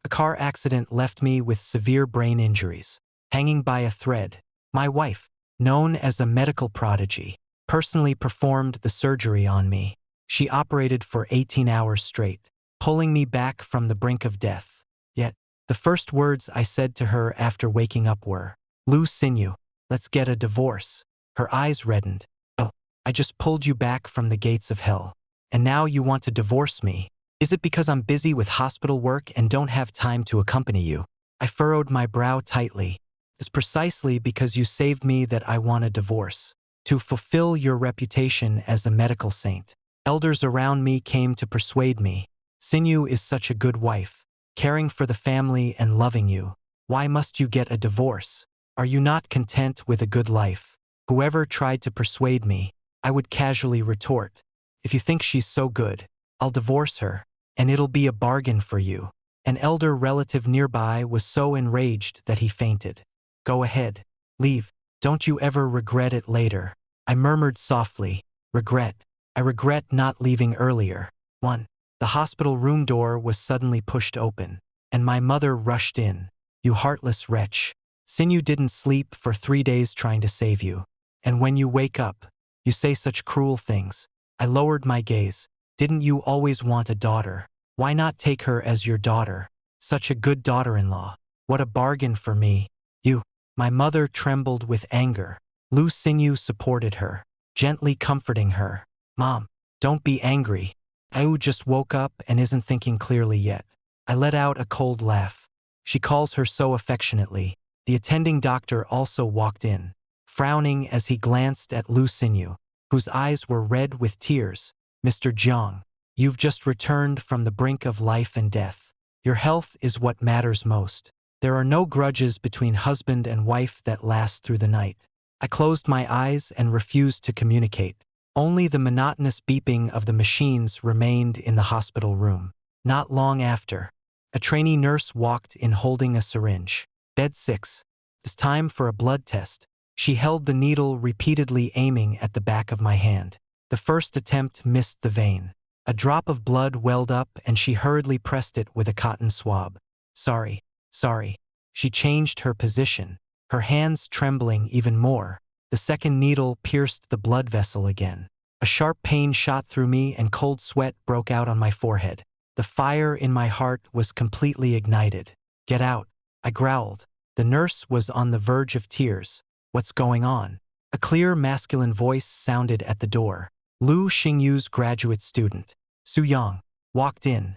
A car accident left me with severe brain injuries, hanging by a thread. My wife, known as a medical prodigy, personally performed the surgery on me. She operated for 18 hours straight, pulling me back from the brink of death. Yet, the first words I said to her after waking up were, "Lou Sinew, let's get a divorce." Her eyes reddened. "Oh, I just pulled you back from the gates of hell. And now you want to divorce me? Is it because I'm busy with hospital work and don't have time to accompany you?" I furrowed my brow tightly. "It's precisely because you saved me that I want a divorce. To fulfill your reputation as a medical saint." Elders around me came to persuade me. "Sinew is such a good wife, caring for the family and loving you. Why must you get a divorce? Are you not content with a good life?" Whoever tried to persuade me, I would casually retort, "If you think she's so good, I'll divorce her, and it'll be a bargain for you." An elder relative nearby was so enraged that he fainted. "Go ahead. Leave. Don't you ever regret it later." I murmured softly, "Regret? I regret not leaving earlier." The hospital room door was suddenly pushed open, and my mother rushed in. "You heartless wretch. Sinew didn't sleep for 3 days trying to save you. And when you wake up, you say such cruel things." I lowered my gaze. "Didn't you always want a daughter? Why not take her as your daughter? Such a good daughter-in-law. What a bargain for me. You." My mother trembled with anger. Lou Sinew supported her, gently comforting her. "Mom, don't be angry. I just woke up and isn't thinking clearly yet." I let out a cold laugh. "She calls her so affectionately." The attending doctor also walked in, frowning as he glanced at Lou Sinew, whose eyes were red with tears. "Mr. Jiang, you've just returned from the brink of life and death. Your health is what matters most. There are no grudges between husband and wife that last through the night." I closed my eyes and refused to communicate. Only the monotonous beeping of the machines remained in the hospital room. Not long after, a trainee nurse walked in holding a syringe. "Bed 6. It's time for a blood test." She held the needle repeatedly, aiming at the back of my hand. The first attempt missed the vein. A drop of blood welled up and she hurriedly pressed it with a cotton swab. Sorry. She changed her position, her hands trembling even more. The second needle pierced the blood vessel again. A sharp pain shot through me and cold sweat broke out on my forehead. The fire in my heart was completely ignited. "Get out," I growled. The nurse was on the verge of tears. "What's going on?" A clear masculine voice sounded at the door. Lou Xingyu's graduate student, Su Yang, walked in.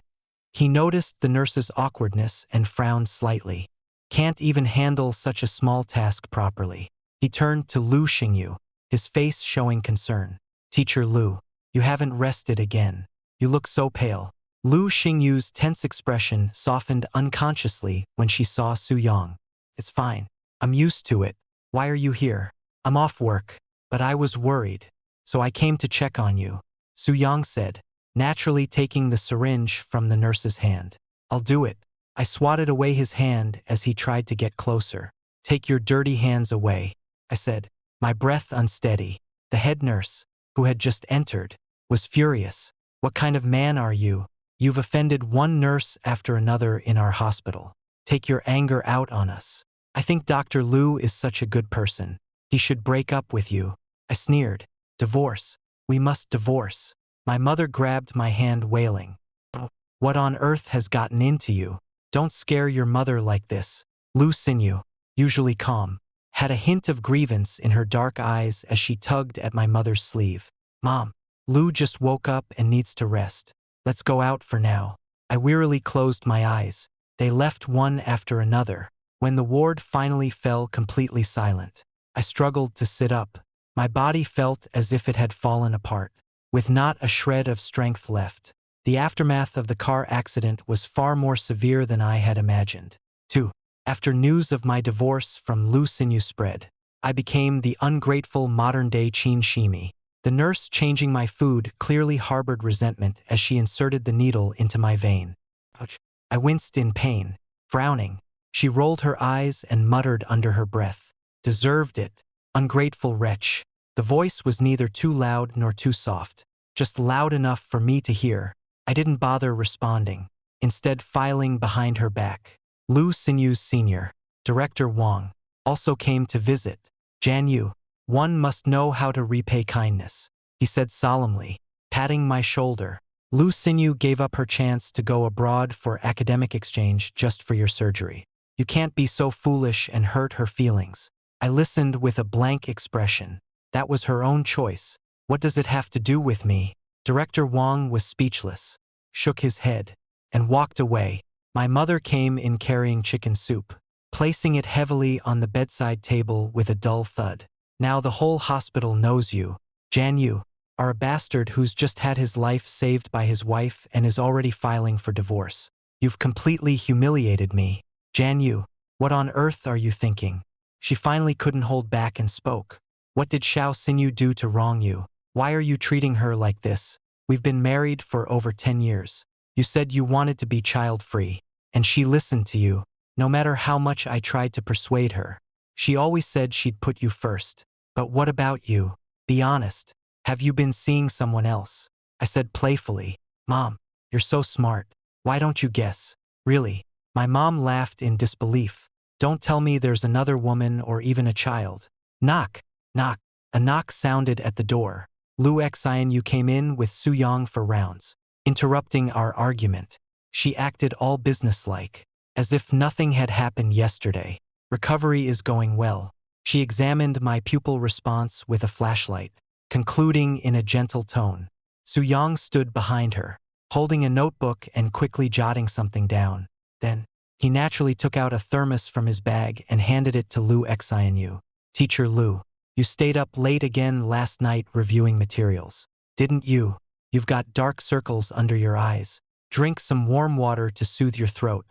He noticed the nurse's awkwardness and frowned slightly. "Can't even handle such a small task properly." He turned to Lou Xingyu, his face showing concern. "Teacher Lou, you haven't rested again. You look so pale." Lou Xingyu's tense expression softened unconsciously when she saw Su Yang. "It's fine. I'm used to it. Why are you here?" "I'm off work, but I was worried, so I came to check on you," Su Yang said, naturally taking the syringe from the nurse's hand. "I'll do it." I swatted away his hand as he tried to get closer. "Take your dirty hands away," I said, my breath unsteady. The head nurse, who had just entered, was furious. "What kind of man are you? You've offended one nurse after another in our hospital. Take your anger out on us. I think Dr. Liu is such a good person. He should break up with you." I sneered. "Divorce. We must divorce." My mother grabbed my hand, wailing. "Oh, what on earth has gotten into you? Don't scare your mother like this." Lou Sinew, usually calm, had a hint of grievance in her dark eyes as she tugged at my mother's sleeve. "Mom, Lou just woke up and needs to rest. Let's go out for now." I wearily closed my eyes. They left one after another. When the ward finally fell completely silent, I struggled to sit up. My body felt as if it had fallen apart, with not a shred of strength left. The aftermath of the car accident was far more severe than I had imagined. 2. After news of my divorce from Lou Sinew spread, I became the ungrateful modern-day Qin Shimi. The nurse changing my food clearly harbored resentment as she inserted the needle into my vein. Ouch. I winced in pain. Frowning, she rolled her eyes and muttered under her breath, "Deserved it, ungrateful wretch." The voice was neither too loud nor too soft, just loud enough for me to hear. I didn't bother responding. instead filing behind her back. Lu Sinyu's senior, Director Wang, also came to visit. Jan Yu, one must know how to repay kindness, he said solemnly, patting my shoulder. Lu Sinyu gave up her chance to go abroad for academic exchange just for your surgery. You can't be so foolish and hurt her feelings. I listened with a blank expression. That was her own choice. What does it have to do with me? Director Wang was speechless, shook his head, and walked away. My mother came in carrying chicken soup, placing it heavily on the bedside table with a dull thud. Now the whole hospital knows you, Jan Yu, are a bastard who's just had his life saved by his wife and is already filing for divorce. You've completely humiliated me. Jan Yu, what on earth are you thinking? She finally couldn't hold back and spoke. What did Xiao Xinyu do to wrong you? Why are you treating her like this? We've been married for over 10 years. You said you wanted to be child-free, and she listened to you, no matter how much I tried to persuade her. She always said she'd put you first. But what about you? Be honest. Have you been seeing someone else? I said playfully. Mom, you're so smart. Why don't you guess? Really? My mom laughed in disbelief. Don't tell me there's another woman or even a child. Knock, knock. A knock sounded at the door. Lu Xianyu came in with Su Yang for rounds, interrupting our argument. She acted all businesslike, as if nothing had happened yesterday. Recovery is going well. She examined my pupil response with a flashlight, concluding in a gentle tone. Su Yang stood behind her, holding a notebook and quickly jotting something down. Then, he naturally took out a thermos from his bag and handed it to Lu Xianyu. Teacher Lu, you stayed up late again last night reviewing materials. Didn't you? You've got dark circles under your eyes. Drink some warm water to soothe your throat.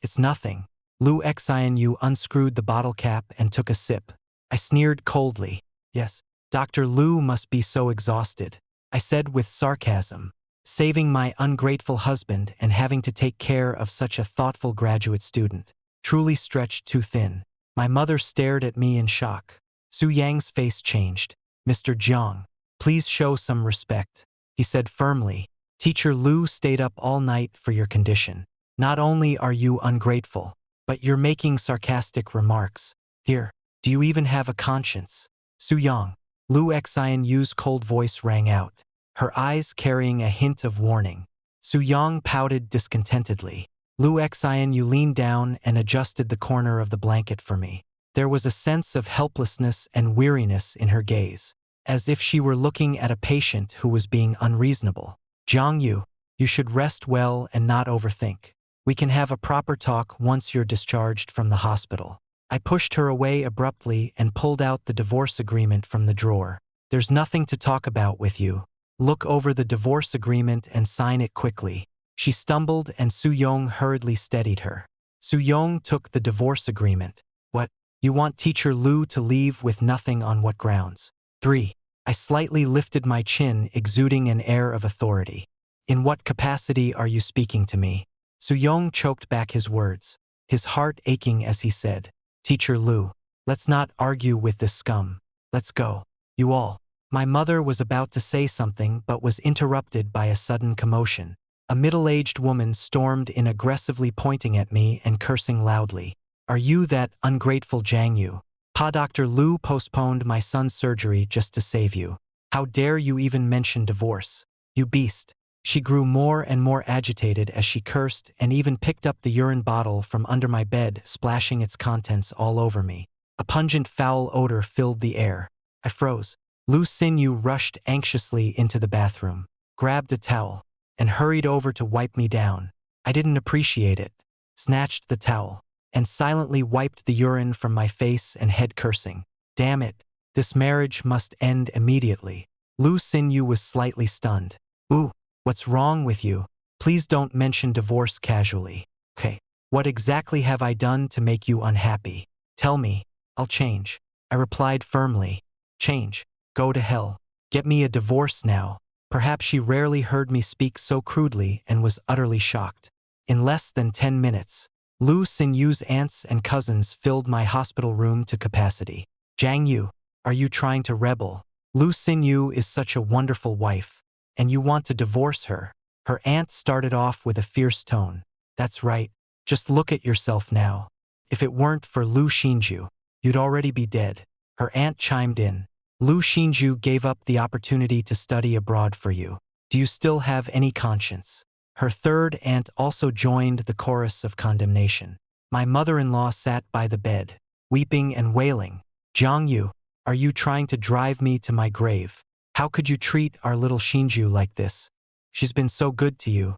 It's nothing. Lu Xianyu unscrewed the bottle cap and took a sip. I sneered coldly. Yes, Dr. Lu must be so exhausted, I said with sarcasm. Saving my ungrateful husband and having to take care of such a thoughtful graduate student. Truly stretched too thin. My mother stared at me in shock. Su Yang's face changed. Mr. Jiang, please show some respect, he said firmly. Teacher Lu stayed up all night for your condition. Not only are you ungrateful, but you're making sarcastic remarks. Here, do you even have a conscience? Su Yang. Lu Xianyu's cold voice rang out, her eyes carrying a hint of warning. Su Yang pouted discontentedly. Lu Xianyu leaned down and adjusted the corner of the blanket for me. There was a sense of helplessness and weariness in her gaze, as if she were looking at a patient who was being unreasonable. Jiang Yu, you should rest well and not overthink. We can have a proper talk once you're discharged from the hospital. I pushed her away abruptly and pulled out the divorce agreement from the drawer. There's nothing to talk about with you. Look over the divorce agreement and sign it quickly. She stumbled and Su Yong hurriedly steadied her. Su Yong took the divorce agreement. What? You want Teacher Lu to leave with nothing on what grounds? 3. I slightly lifted my chin, exuding an air of authority. In what capacity are you speaking to me? Su Yong choked back his words, his heart aching as he said, Teacher Lu, let's not argue with this scum. Let's go. You all. My mother was about to say something but was interrupted by a sudden commotion. A middle-aged woman stormed in, aggressively pointing at me and cursing loudly. Are you that ungrateful Jiang Yu? Dr. Lu postponed my son's surgery just to save you. How dare you even mention divorce? You beast. She grew more and more agitated as she cursed and even picked up the urine bottle from under my bed, splashing its contents all over me. A pungent foul odor filled the air. I froze. Lu Xinyu rushed anxiously into the bathroom, grabbed a towel, and hurried over to wipe me down. I didn't appreciate it, snatched the towel, and silently wiped the urine from my face and head, cursing. Damn it, this marriage must end immediately. Lu Xinyu was slightly stunned. Ooh, what's wrong with you? Please don't mention divorce casually. Okay, what exactly have I done to make you unhappy? Tell me, I'll change. I replied firmly. Change? Go to hell. Get me a divorce now. Perhaps she rarely heard me speak so crudely and was utterly shocked. In less than 10 minutes, Lu Xinyu's aunts and cousins filled my hospital room to capacity. Jiang Yu, are you trying to rebel? Lu Xinyu is such a wonderful wife, and you want to divorce her. Her aunt started off with a fierce tone. That's right. Just look at yourself now. If it weren't for Lu Xinju, you'd already be dead. Her aunt chimed in. Lu Xinju gave up the opportunity to study abroad for you. Do you still have any conscience? Her third aunt also joined the chorus of condemnation. My mother-in-law sat by the bed, weeping and wailing. Jiang Yu, are you trying to drive me to my grave? How could you treat our little Xinju like this? She's been so good to you.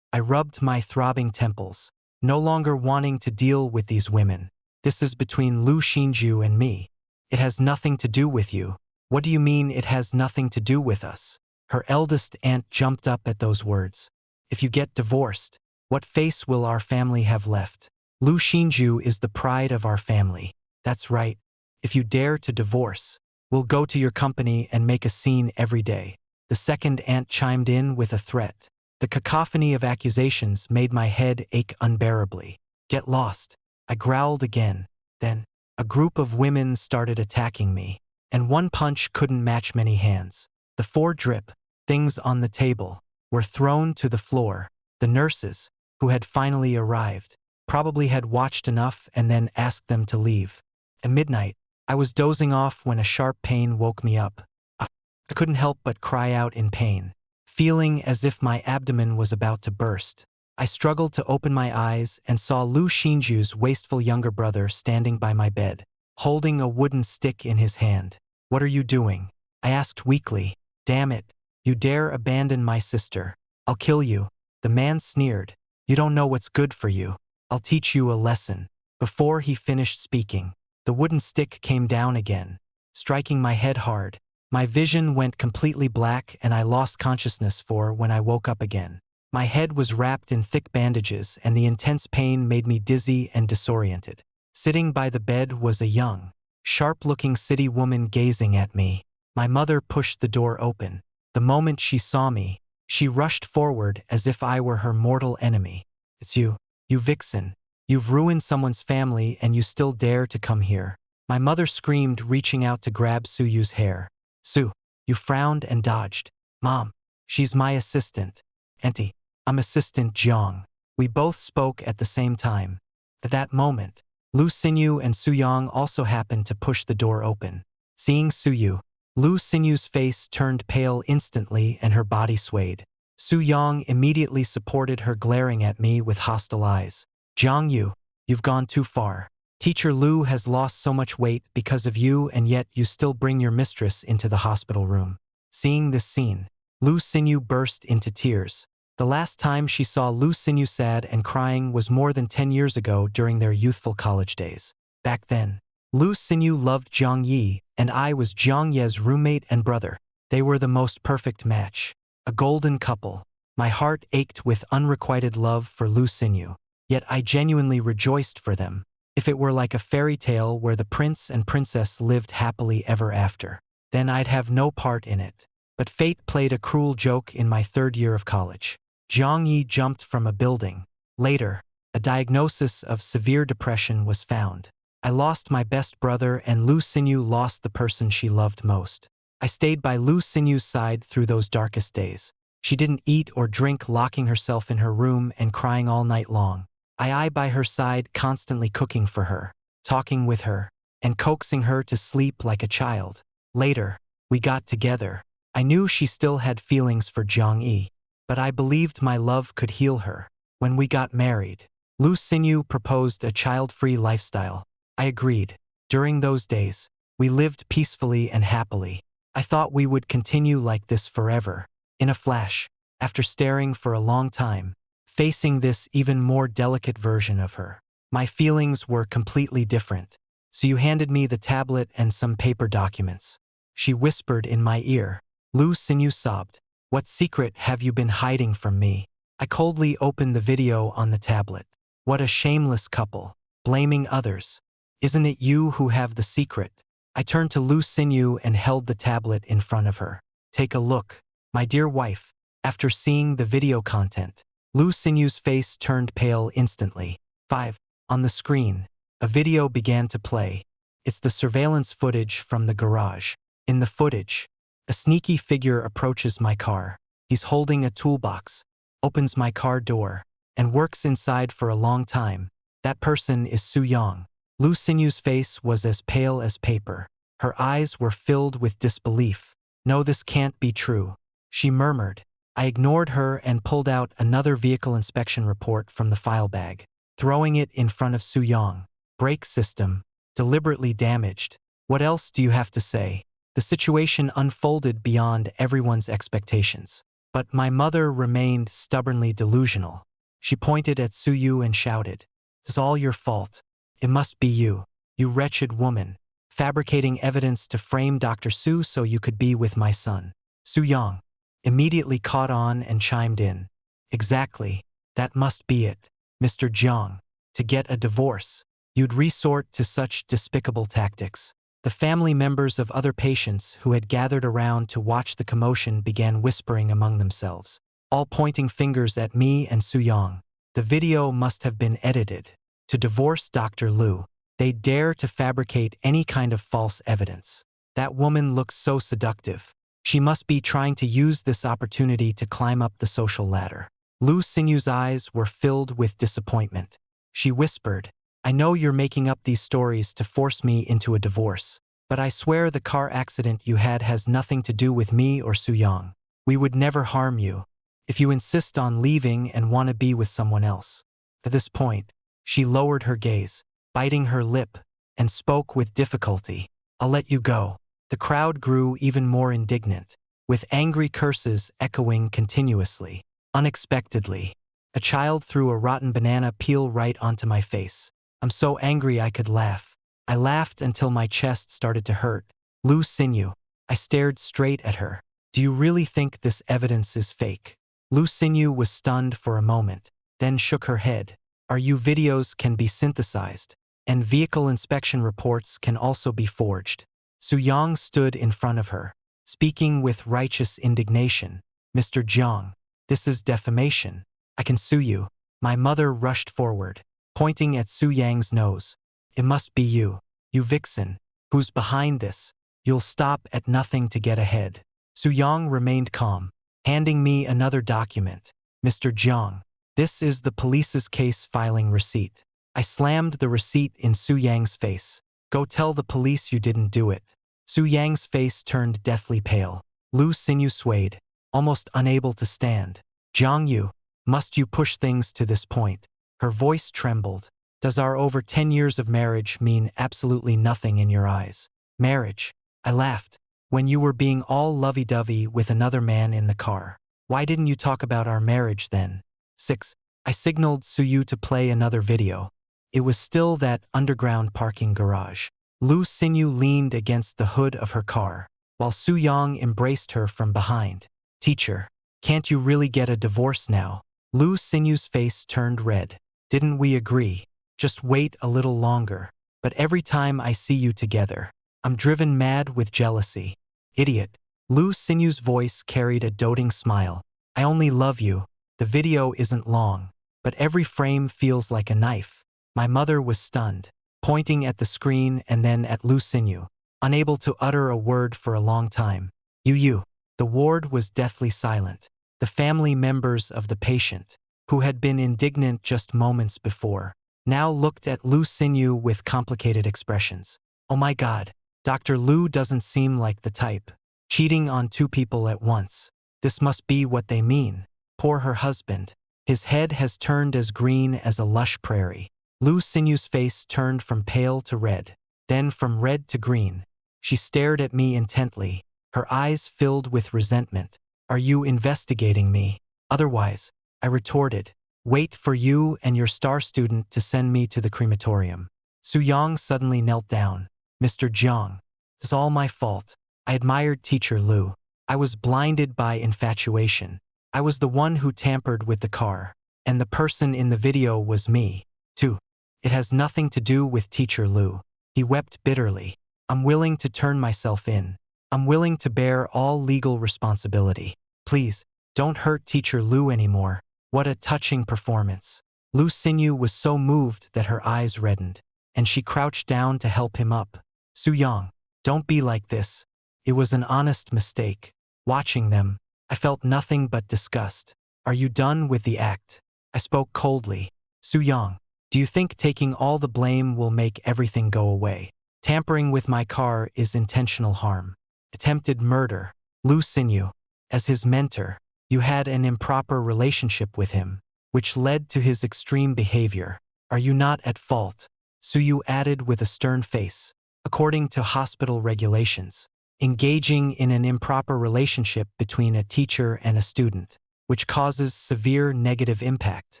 I rubbed my throbbing temples, no longer wanting to deal with these women. This is between Lu Xinju and me. It has nothing to do with you. What do you mean it has nothing to do with us? Her eldest aunt jumped up at those words. If you get divorced, what face will our family have left? Lu Xinju is the pride of our family. That's right. If you dare to divorce, we'll go to your company and make a scene every day. The second aunt chimed in with a threat. The cacophony of accusations made my head ache unbearably. Get lost. I growled again. Then, a group of women started attacking me, and one punch couldn't match many hands. The 4 drip things on the table were thrown to the floor. The nurses, who had finally arrived, probably had watched enough and then asked them to leave. At midnight, I was dozing off when a sharp pain woke me up. I couldn't help but cry out in pain, feeling as if my abdomen was about to burst. I struggled to open my eyes and saw Lu Xinju's wasteful younger brother standing by my bed, holding a wooden stick in his hand. What are you doing? I asked weakly. Damn it. You dare abandon my sister. I'll kill you. The man sneered. You don't know what's good for you. I'll teach you a lesson. Before he finished speaking, the wooden stick came down again, striking my head hard. My vision went completely black and I lost consciousness when I woke up again. My head was wrapped in thick bandages and the intense pain made me dizzy and disoriented. Sitting by the bed was a young, sharp-looking city woman gazing at me. My mother pushed the door open. The moment she saw me, she rushed forward as if I were her mortal enemy. It's you vixen. You've ruined someone's family and you still dare to come here. My mother screamed, reaching out to grab Suyu's hair. Su, you frowned and dodged. Mom, she's my assistant. Auntie, I'm Assistant Jiang. We both spoke at the same time. At that moment, Lu Xinyu and Su Yang also happened to push the door open. Seeing Suyu, Lu Xinyu's face turned pale instantly and her body swayed. Su Yang immediately supported her, glaring at me with hostile eyes. Jiang Yu, you've gone too far. Teacher Lu has lost so much weight because of you, and yet you still bring your mistress into the hospital room. Seeing this scene, Lu Xinyu burst into tears. The last time she saw Lu Xinyu sad and crying was more than 10 years ago during their youthful college days. Back then, Lu Xinyu loved Jiang Yi, and I was Jiang Ye's roommate and brother. They were the most perfect match. A golden couple. My heart ached with unrequited love for Lu Xinyu, yet I genuinely rejoiced for them. If it were like a fairy tale where the prince and princess lived happily ever after, then I'd have no part in it. But fate played a cruel joke in my 3rd year of college. Jiang Yi jumped from a building. Later, a diagnosis of severe depression was found. I lost my best brother and Lu Xinyu lost the person she loved most. I stayed by Lu Xinyu's side through those darkest days. She didn't eat or drink, locking herself in her room and crying all night long. I by her side, constantly cooking for her, talking with her, and coaxing her to sleep like a child. Later, we got together. I knew she still had feelings for Jiang Yi, but I believed my love could heal her. When we got married, Lu Xinyu proposed a child-free lifestyle. I agreed. During those days, we lived peacefully and happily. I thought we would continue like this forever. In a flash, after staring for a long time, facing this even more delicate version of her, my feelings were completely different. So you handed me the tablet and some paper documents. She whispered in my ear. Lu Xinyu sobbed. What secret have you been hiding from me? I coldly opened the video on the tablet. What a shameless couple, blaming others. Isn't it you who have the secret? I turned to Lu Xinyu and held the tablet in front of her. Take a look, my dear wife. After seeing the video content, Lu Xinyu's face turned pale instantly. 5. On the screen, a video began to play. It's the surveillance footage from the garage. In the footage, a sneaky figure approaches my car. He's holding a toolbox, opens my car door, and works inside for a long time. That person is Su Yang. Lu Sinyu's face was as pale as paper. Her eyes were filled with disbelief. No, this can't be true, she murmured. I ignored her and pulled out another vehicle inspection report from the file bag, throwing it in front of Su Yang. Brake system, deliberately damaged. What else do you have to say? The situation unfolded beyond everyone's expectations. But my mother remained stubbornly delusional. She pointed at Su Yu and shouted, "It's all your fault. It must be you, you wretched woman, fabricating evidence to frame Dr. Su so you could be with my son." Su Yang immediately caught on and chimed in. "Exactly, that must be it. Mr. Jiang, to get a divorce, you'd resort to such despicable tactics." The family members of other patients who had gathered around to watch the commotion began whispering among themselves, all pointing fingers at me and Su Yang. The video must have been edited. To divorce Dr. Lu, they dare to fabricate any kind of false evidence. That woman looks so seductive. She must be trying to use this opportunity to climb up the social ladder. Lu Sinyu's eyes were filled with disappointment. She whispered, "I know you're making up these stories to force me into a divorce, but I swear the car accident you had has nothing to do with me or Su Yang. We would never harm you if you insist on leaving and want to be with someone else." At this point, she lowered her gaze, biting her lip, and spoke with difficulty. "I'll let you go." The crowd grew even more indignant, with angry curses echoing continuously. Unexpectedly, a child threw a rotten banana peel right onto my face. I'm so angry I could laugh. I laughed until my chest started to hurt. "Lu Sinyu." I stared straight at her. "Do you really think this evidence is fake?" Lu Sinyu was stunned for a moment, then shook her head. "Our videos can be synthesized, and vehicle inspection reports can also be forged." Su Yang stood in front of her, speaking with righteous indignation. "Mr. Jiang, this is defamation. I can sue you." My mother rushed forward, pointing at Su Yang's nose. "It must be you, you vixen. Who's behind this? You'll stop at nothing to get ahead." Su Yang remained calm, handing me another document. "Mr. Jiang, this is the police's case filing receipt." I slammed the receipt in Su Yang's face. "Go tell the police you didn't do it." Su Yang's face turned deathly pale. Lu Sinyu swayed, almost unable to stand. "Jiang Yu, must you push things to this point?" Her voice trembled. "Does our over 10 years of marriage mean absolutely nothing in your eyes?" "Marriage?" I laughed. "When you were being all lovey-dovey with another man in the car. Why didn't you talk about our marriage then?" 6. I signaled Su Yu to play another video. It was still that underground parking garage. Lu Sinyu leaned against the hood of her car, while Su Yang embraced her from behind. "Teacher, can't you really get a divorce now?" Lu Sinyu's face turned red. "Didn't we agree? Just wait a little longer. But every time I see you together, I'm driven mad with jealousy." "Idiot." Lu Sinyu's voice carried a doting smile. "I only love you. The video isn't long, but every frame feels like a knife." My mother was stunned, pointing at the screen and then at Lu Sinyu, unable to utter a word for a long time. You. The ward was deathly silent. The family members of the patient, who had been indignant just moments before, now looked at Lu Sinyu with complicated expressions. "Oh my God, Dr. Lu doesn't seem like the type. Cheating on 2 people at once. This must be what they mean. Poor her husband. His head has turned as green as a lush prairie." Lu Sinyu's face turned from pale to red, then from red to green. She stared at me intently, her eyes filled with resentment. "Are you investigating me?" "Otherwise," I retorted, "wait for you and your star student to send me to the crematorium." Su Yang suddenly knelt down. "Mr. Jiang, it's all my fault. I admired Teacher Lu. I was blinded by infatuation. I was the one who tampered with the car, and the person in the video was me, too. It has nothing to do with Teacher Lu." He wept bitterly. "I'm willing to turn myself in. I'm willing to bear all legal responsibility. Please, don't hurt Teacher Lu anymore." What a touching performance. Lu Sinyu was so moved that her eyes reddened, and she crouched down to help him up. "Su Yang, don't be like this. It was an honest mistake." Watching them, I felt nothing but disgust. "Are you done with the act?" I spoke coldly. Su Yang, do you think taking all the blame will make everything go away? Tampering with my car is intentional harm. Attempted murder. Lu Xinyu, as his mentor, you had an improper relationship with him, which led to his extreme behavior. Are you not at fault? Su Yu added with a stern face. According to hospital regulations, engaging in an improper relationship between a teacher and a student, which causes severe negative impact,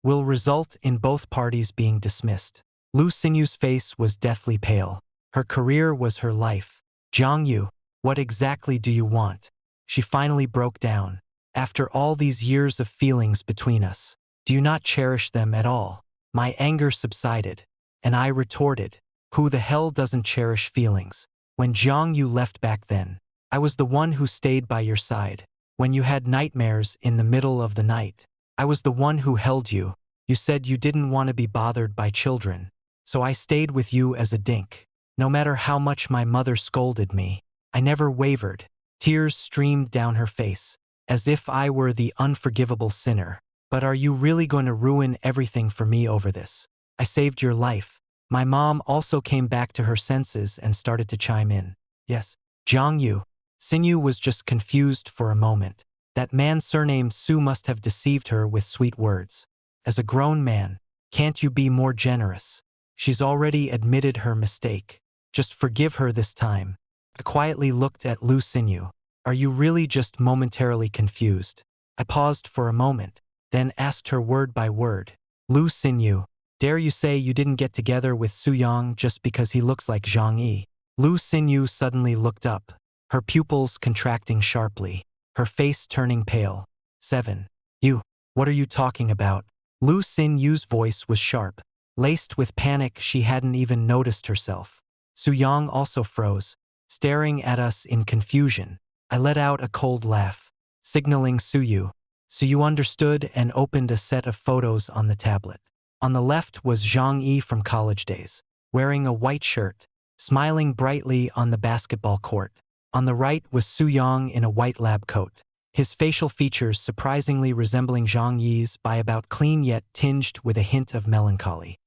will result in both parties being dismissed. Lu Xinyu's face was deathly pale. Her career was her life. Zhang Yu, what exactly do you want? She finally broke down. After all these years of feelings between us, do you not cherish them at all? My anger subsided, and I retorted, who the hell doesn't cherish feelings? When Zhang Yu left back then, I was the one who stayed by your side. When you had nightmares in the middle of the night, I was the one who held you. You said you didn't want to be bothered by children, so I stayed with you as a dink. No matter how much my mother scolded me, I never wavered. Tears streamed down her face, as if I were the unforgivable sinner. But are you really going to ruin everything for me over this? I saved your life. My mom also came back to her senses and started to chime in. Yes, Zhang Yu. Xinyu was just confused for a moment. That man surnamed Su must have deceived her with sweet words. As a grown man, can't you be more generous? She's already admitted her mistake. Just forgive her this time. I quietly looked at Lu Xinyu. Are you really just momentarily confused? I paused for a moment, then asked her word by word. Lu Xinyu, dare you say you didn't get together with Su Yang just because he looks like Zhang Yi? Lu Xinyu suddenly looked up, her pupils contracting sharply, her face turning pale. 7. You, what are you talking about? Lu Xinyu's voice was sharp, laced with panic she hadn't even noticed herself. Su Yang also froze, staring at us in confusion. I let out a cold laugh, signaling Su Yu. Su Yu understood and opened a set of photos on the tablet. On the left was Zhang Yi from college days, wearing a white shirt, smiling brightly on the basketball court. On the right was Su Yang in a white lab coat, his facial features surprisingly resembling Zhang Yi's by about clean yet tinged with a hint of melancholy.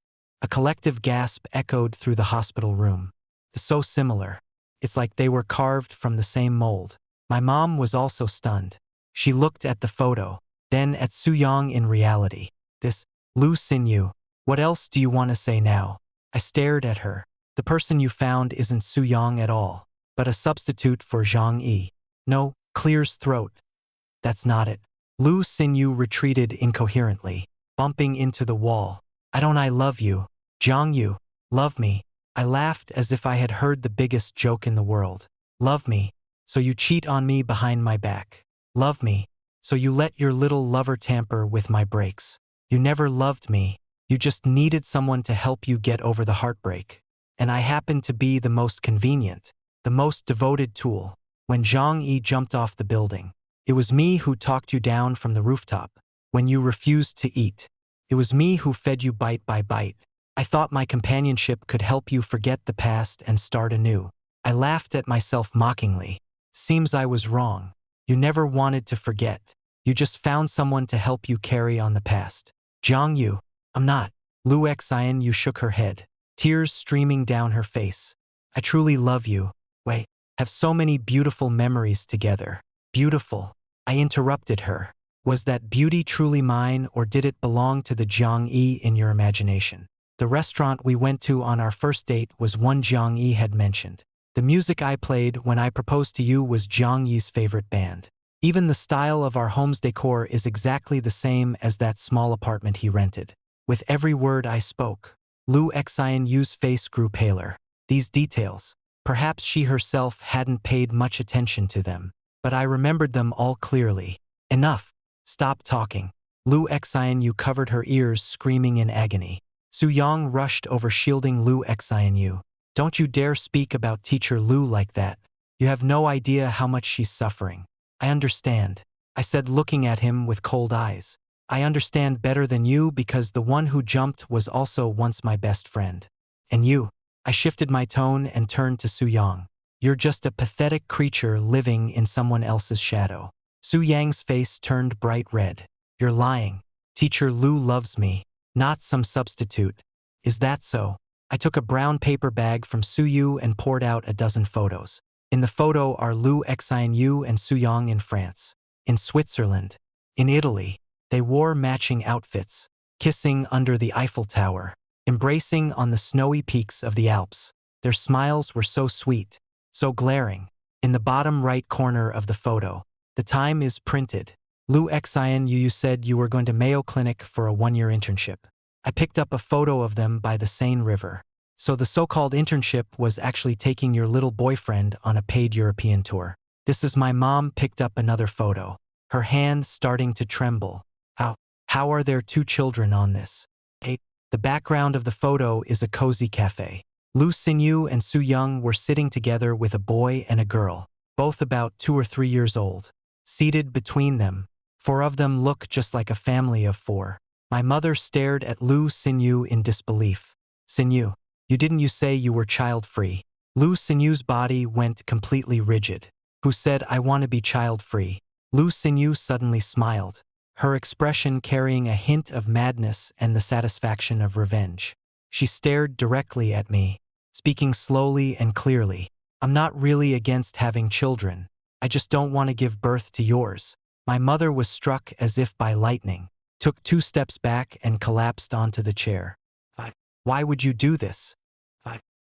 A collective gasp echoed through the hospital room. So similar. It's like they were carved from the same mold. My mom was also stunned. She looked at the photo, then at Su Yang in reality. This, Lu Xinyu, what else do you want to say now? I stared at her. The person you found isn't Su Yang at all, but a substitute for Zhang Yi. No, clears throat. That's not it. Lu Xinyu retreated incoherently, bumping into the wall. I love you. Zhang Yu, love me. I laughed as if I had heard the biggest joke in the world. Love me, so you cheat on me behind my back. Love me, so you let your little lover tamper with my brakes. You never loved me. You just needed someone to help you get over the heartbreak. And I happened to be the most convenient, the most devoted tool. When Zhang Yi jumped off the building, it was me who talked you down from the rooftop. When you refused to eat, it was me who fed you bite by bite. I thought my companionship could help you forget the past and start anew. I laughed at myself mockingly. Seems I was wrong. You never wanted to forget. You just found someone to help you carry on the past. Zhang Yu, I'm not. Lu Xian shook her head, tears streaming down her face. I truly love you. We have so many beautiful memories together. Beautiful. I interrupted her. Was that beauty truly mine, or did it belong to the Zhang Yi in your imagination? The restaurant we went to on our first date was one Zhang Yi had mentioned. The music I played when I proposed to you was Zhang Yi's favorite band. Even the style of our home's decor is exactly the same as that small apartment he rented. With every word I spoke, Lu Xianyu's face grew paler. These details, perhaps she herself hadn't paid much attention to them, but I remembered them all clearly. Enough. Stop talking. Lu Xianyu covered her ears, screaming in agony. Su Yang rushed over, shielding Lu Xianyu. Don't you dare speak about teacher Lu like that. You have no idea how much she's suffering. I understand, I said, looking at him with cold eyes. I understand better than you because the one who jumped was also once my best friend. And you, I shifted my tone and turned to Su Yang. You're just a pathetic creature living in someone else's shadow. Su Yang's face turned bright red. You're lying. Teacher Lu loves me, not some substitute. Is that so? I took a brown paper bag from Suyu and poured out a dozen photos. In the photo are Lu Xianyu and Suyang in France. In Switzerland. In Italy. They wore matching outfits, kissing under the Eiffel Tower, embracing on the snowy peaks of the Alps. Their smiles were so sweet, so glaring. In the bottom right corner of the photo, the time is printed. Lu Xian, you said you were going to Mayo Clinic for a one-year internship. I picked up a photo of them by the Seine River. So the so-called internship was actually taking your little boyfriend on a paid European tour. This is my mom picked up another photo, her hand starting to tremble. How are there two children on this? The background of the photo is a cozy cafe. Lu Xinyu and Su Young were sitting together with a boy and a girl, both about 2 or 3 years old. Seated between them, 4 of them look just like a family of 4. My mother stared at Lu Xinyu in disbelief. Xinyu, you say you were child-free? Lu Xinyu's body went completely rigid. Who said I want to be child-free? Lu Xinyu suddenly smiled, her expression carrying a hint of madness and the satisfaction of revenge. She stared directly at me, speaking slowly and clearly. I'm not really against having children. I just don't want to give birth to yours. My mother was struck as if by lightning, took 2 steps back and collapsed onto the chair. Why would you do this?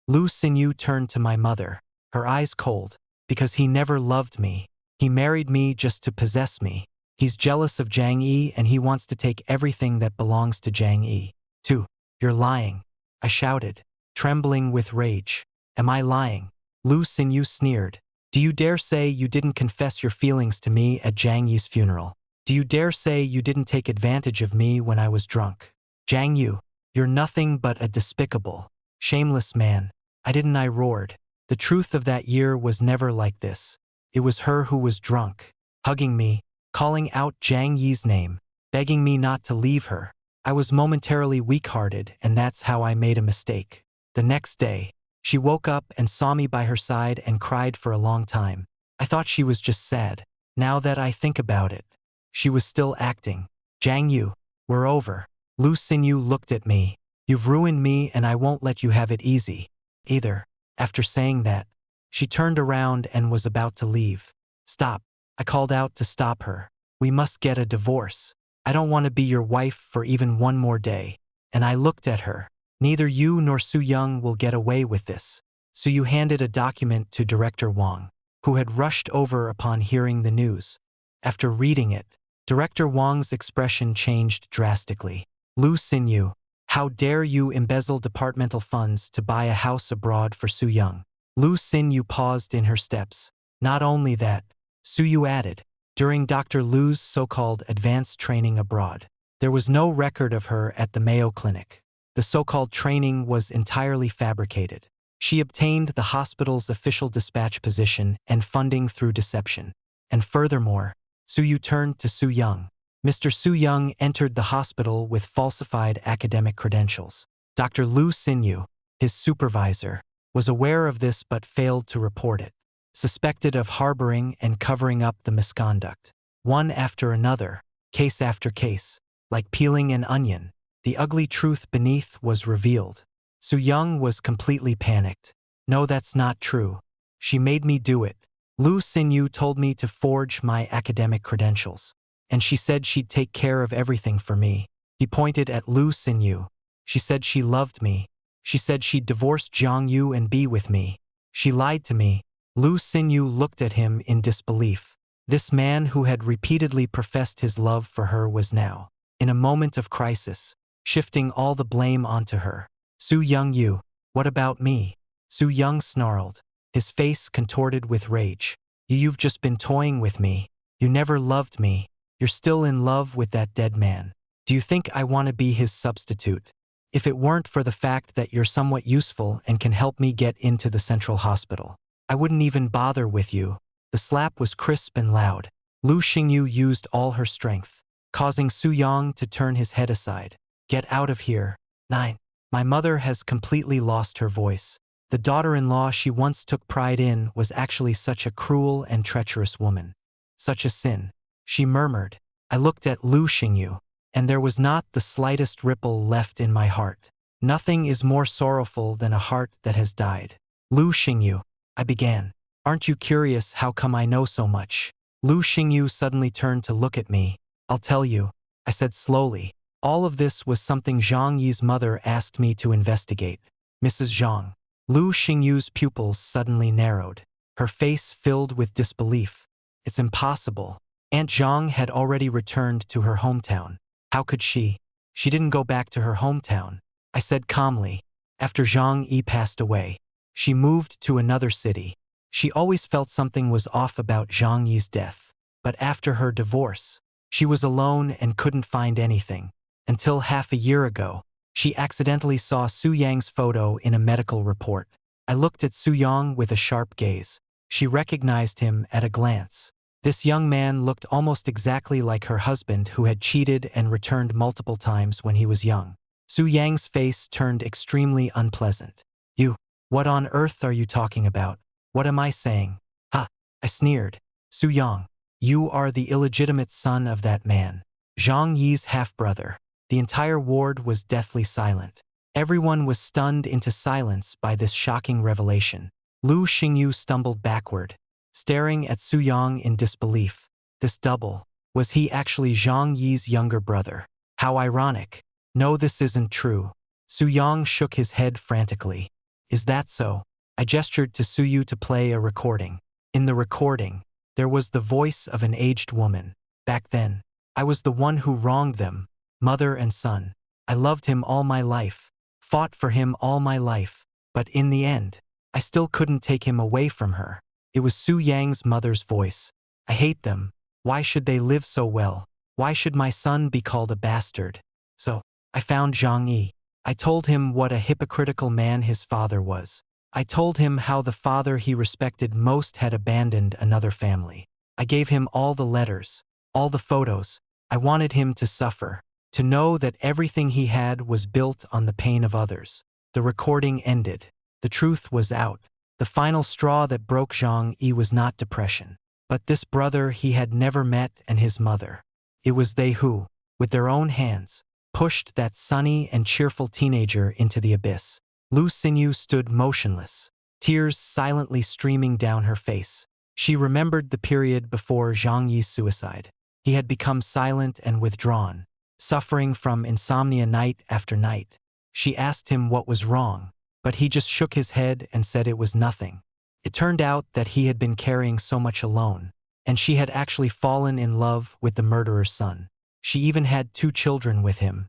Lu Xinyu turned to my mother, her eyes cold. Because he never loved me. He married me just to possess me. He's jealous of Jiang Yi and he wants to take everything that belongs to Jiang Yi. 2. You're lying. I shouted, trembling with rage. Am I lying? Lu Xinyu sneered. Do you dare say you didn't confess your feelings to me at Jiang Yi's funeral? Do you dare say you didn't take advantage of me when I was drunk? Jiang Yu, you're nothing but a despicable, shameless man. I roared. The truth of that year was never like this. It was her who was drunk, hugging me, calling out Jiang Yi's name, begging me not to leave her. I was momentarily weak-hearted, and that's how I made a mistake. The next day, she woke up and saw me by her side and cried for a long time. I thought she was just sad. Now that I think about it, she was still acting. Jiang Yu, we're over. Lu Xinyu looked at me. You've ruined me and I won't let you have it easy. Either. After saying that, she turned around and was about to leave. Stop. I called out to stop her. We must get a divorce. I don't want to be your wife for even one more day. And I looked at her. Neither you nor Su Young will get away with this. So you handed a document to Director Wang, who had rushed over upon hearing the news. After reading it, Director Wang's expression changed drastically. Lu Xinyu, how dare you embezzle departmental funds to buy a house abroad for Su Young? Lu Xinyu paused in her steps. Not only that, Su Yu added, during Dr. Lu's so-called advanced training abroad, there was no record of her at the Mayo Clinic. The so-called training was entirely fabricated. She obtained the hospital's official dispatch position and funding through deception. And furthermore, Su Yu turned to Su Young. Mr. Su Young entered the hospital with falsified academic credentials. Dr. Lu Xinyu, his supervisor, was aware of this but failed to report it. Suspected of harboring and covering up the misconduct. One after another, case after case, like peeling an onion, the ugly truth beneath was revealed. Su Young was completely panicked. No, that's not true. She made me do it. Lu Xinyu told me to forge my academic credentials. And she said she'd take care of everything for me. He pointed at Lu Xinyu. She said she loved me. She said she'd divorce Jiang Yu and be with me. She lied to me. Lu Xinyu looked at him in disbelief. This man who had repeatedly professed his love for her was now, in a moment of crisis, shifting all the blame onto her. Su Young, what about me? Su Young snarled, his face contorted with rage. You've just been toying with me. You never loved me. You're still in love with that dead man. Do you think I want to be his substitute? If it weren't for the fact that you're somewhat useful and can help me get into the central hospital, I wouldn't even bother with you. The slap was crisp and loud. Lu Xingyu used all her strength, causing Su Yang to turn his head aside. Get out of here. 9. My mother has completely lost her voice. The daughter-in-law she once took pride in was actually such a cruel and treacherous woman. Such a sin. She murmured. I looked at Lu Xingyu, and there was not the slightest ripple left in my heart. Nothing is more sorrowful than a heart that has died. Lu Xingyu, I began. Aren't you curious how come I know so much? Lu Xingyu suddenly turned to look at me. I'll tell you, I said slowly. All of this was something Zhang Yi's mother asked me to investigate. Mrs. Zhang. Lu Xingyu's pupils suddenly narrowed. Her face filled with disbelief. It's impossible. Aunt Zhang had already returned to her hometown. How could she? She didn't go back to her hometown. I said calmly. After Zhang Yi passed away, she moved to another city. She always felt something was off about Zhang Yi's death. But after her divorce, she was alone and couldn't find anything. Until half a year ago, she accidentally saw Su Yang's photo in a medical report. I looked at Su Yang with a sharp gaze. She recognized him at a glance. This young man looked almost exactly like her husband who had cheated and returned multiple times when he was young. Su Yang's face turned extremely unpleasant. You, what on earth are you talking about? What am I saying? Ha! I sneered. Su Yang, you are the illegitimate son of that man. Zhang Yi's half-brother. The entire ward was deathly silent. Everyone was stunned into silence by this shocking revelation. Lu Xingyu stumbled backward, staring at Su Yang in disbelief. This double, was he actually Zhang Yi's younger brother? How ironic. No, this isn't true. Su Yang shook his head frantically. Is that so? I gestured to Su Yu to play a recording. In the recording, there was the voice of an aged woman. Back then, I was the one who wronged them, mother and son. I loved him all my life, fought for him all my life, but in the end, I still couldn't take him away from her. It was Su Yang's mother's voice. I hate them. Why should they live so well? Why should my son be called a bastard? So, I found Zhang Yi. I told him what a hypocritical man his father was. I told him how the father he respected most had abandoned another family. I gave him all the letters, all the photos. I wanted him to suffer, to know that everything he had was built on the pain of others. The recording ended. The truth was out. The final straw that broke Zhang Yi was not depression, but this brother he had never met and his mother. It was they who, with their own hands, pushed that sunny and cheerful teenager into the abyss. Lu Xinyu stood motionless, tears silently streaming down her face. She remembered the period before Zhang Yi's suicide. He had become silent and withdrawn, suffering from insomnia night after night. She asked him what was wrong, but he just shook his head and said it was nothing. It turned out that he had been carrying so much alone, and she had actually fallen in love with the murderer's son. She even had 2 children with him.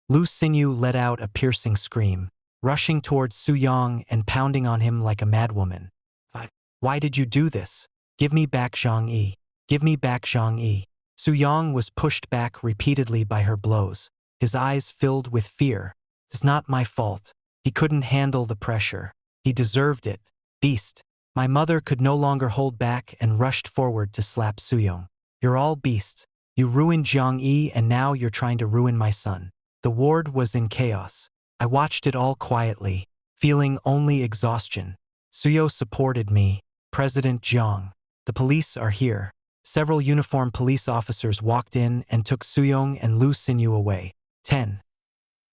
Lu Xinyu let out a piercing scream, rushing towards Su Yang and pounding on him like a madwoman. Why did you do this? Give me back Zhang Yi. Give me back Zhang Yi. Su Yang was pushed back repeatedly by her blows, his eyes filled with fear. It's not my fault. He couldn't handle the pressure. He deserved it. Beast. My mother could no longer hold back and rushed forward to slap Su Yang. You're all beasts. You ruined Zhang Yi and now you're trying to ruin my son. The ward was in chaos. I watched it all quietly, feeling only exhaustion. Suyo supported me. President Jiang. The police are here. Several uniformed police officers walked in and took Suyong and Lu Xinyu away. 10.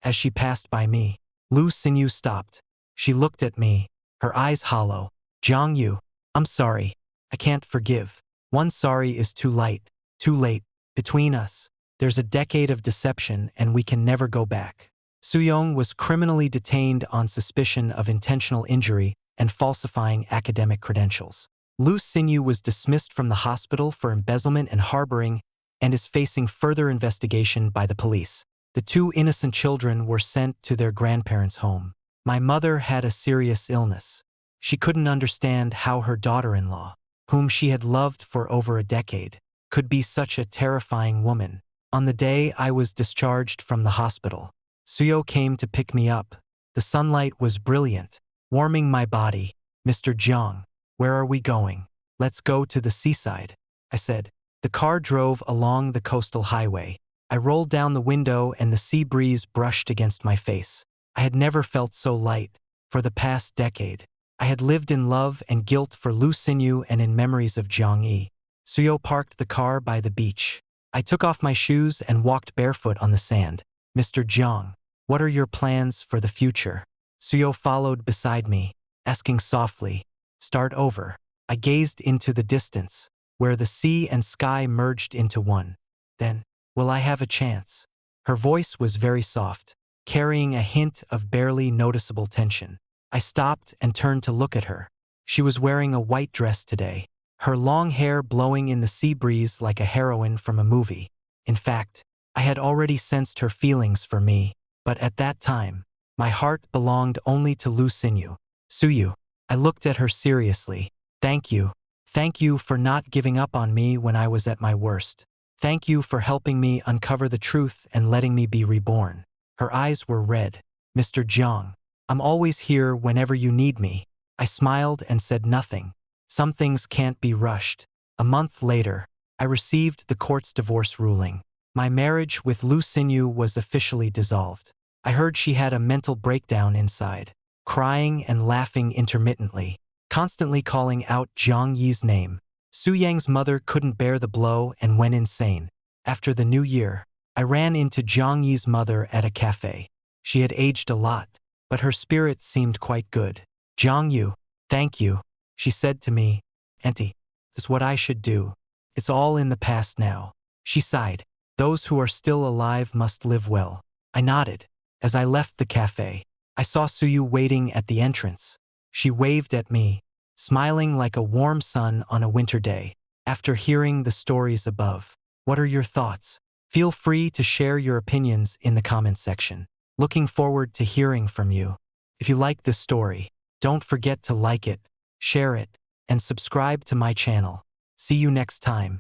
As she passed by me, Lu Xinyu stopped. She looked at me, her eyes hollow. Jiang Yu, I'm sorry. I can't forgive. One sorry is too light, too late. Between us, there's a decade of deception and we can never go back. Suyong was criminally detained on suspicion of intentional injury and falsifying academic credentials. Lu Xinyu was dismissed from the hospital for embezzlement and harboring and is facing further investigation by the police. The 2 innocent children were sent to their grandparents' home. My mother had a serious illness. She couldn't understand how her daughter-in-law, whom she had loved for over a decade, could be such a terrifying woman. On the day I was discharged from the hospital, Suyo came to pick me up. The sunlight was brilliant, warming my body. Mr. Jiang, where are we going? Let's go to the seaside, I said. The car drove along the coastal highway. I rolled down the window and the sea breeze brushed against my face. I had never felt so light. For the past decade, I had lived in love and guilt for Lu Xinyu and in memories of Zhang Yi. Suyo parked the car by the beach. I took off my shoes and walked barefoot on the sand. Mr. Jiang, what are your plans for the future? Suyo followed beside me, asking softly, start over. I gazed into the distance, where the sea and sky merged into one. Then, will I have a chance? Her voice was very soft, carrying a hint of barely noticeable tension. I stopped and turned to look at her. She was wearing a white dress today, her long hair blowing in the sea breeze like a heroine from a movie. In fact, I had already sensed her feelings for me, but at that time, my heart belonged only to Lu Xinyu. Suyu. I looked at her seriously. Thank you. Thank you for not giving up on me when I was at my worst. Thank you for helping me uncover the truth and letting me be reborn. Her eyes were red. Mr. Jiang, I'm always here whenever you need me. I smiled and said nothing. Some things can't be rushed. A month later, I received the court's divorce ruling. My marriage with Lu Xinyu was officially dissolved. I heard she had a mental breakdown inside, crying and laughing intermittently, constantly calling out Zhang Yi's name. Su Yang's mother couldn't bear the blow and went insane. After the new year, I ran into Zhang Yi's mother at a cafe. She had aged a lot, but her spirit seemed quite good. Zhang Yu, thank you, she said to me. Auntie, this is what I should do. It's all in the past now. She sighed. Those who are still alive must live well. I nodded. As I left the cafe, I saw Suyu waiting at the entrance. She waved at me, smiling like a warm sun on a winter day. After hearing the stories above, what are your thoughts? Feel free to share your opinions in the comments section. Looking forward to hearing from you. If you like this story, don't forget to like it, share it, and subscribe to my channel. See you next time.